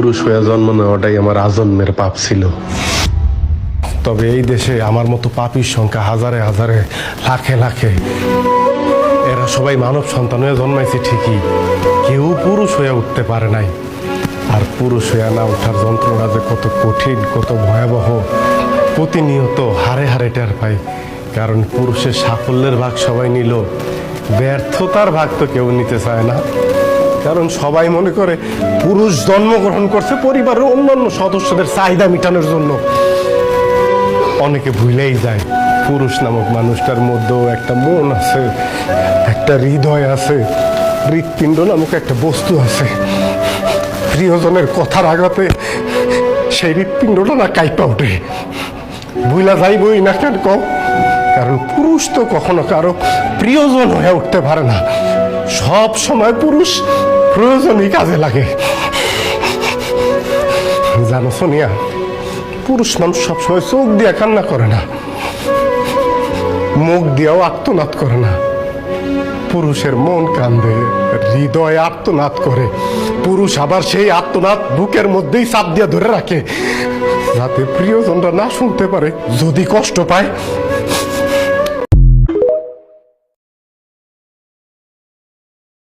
পুরুষ হয়ে জন্ম নেওয়াটাই আমার আজন্মের পাপ ছিল। তবে এই দেশে আমার মতো পাপীর সংখ্যা হাজারে হাজারে, লাখে লাখে। এরা সবাই মানব সন্তান হয়ে জন্মাইছে ঠিকই, কেউ পুরুষ হয়ে উঠতে পারে নাই। আর পুরুষ হয়ে না ওঠার যন্ত্রণা যে কত কঠিন, কত ভয়াবহ, প্রতিনিয়ত হারে হারে টের পাই। কারণ পুরুষের সাফল্যের ভাগ সবাই নিল, ব্যর্থতার ভাগ তো কেউ নিতে চায় না। কারণ সবাই মনে করে পুরুষ জন্মগ্রহণ করছে পরিবারের অন্যান্য সদস্যদের চাহিদা মেটানোর জন্য। অনেকে ভুলেই যায় পুরুষ নামক মানুষটার মধ্যেও একটা মন আছে, একটা হৃদয় আছে, হৃৎপিণ্ড নামক একটা বস্তু আছে। প্রিয়জনের কথার আঘাতে সেই হৃৎপিণ্ডটা না কাইপা ওঠে। ভুলা যাইবই না কেন কম, কারণ পুরুষ তো কখনো কারো প্রিয়জন হয়ে উঠতে পারে না। সব সময় পুরুষ প্রয়োজনই কাজে লাগে। জানো সোনিয়া, পুরুষ মানুষ সবসময় চোখ দিয়ে কান্না করে না, মুখ দিয়েও আর্তনাদ করে না। পুরুষের মন কান্দে, হৃদয় আর্তনাদ করে। পুরুষ আবার সেই আর্তনাদ বুকের মধ্যেই চাপ দিয়ে ধরে রাখে, যাতে প্রিয়জনরা না শুনতে পারে। যদি কষ্ট পায়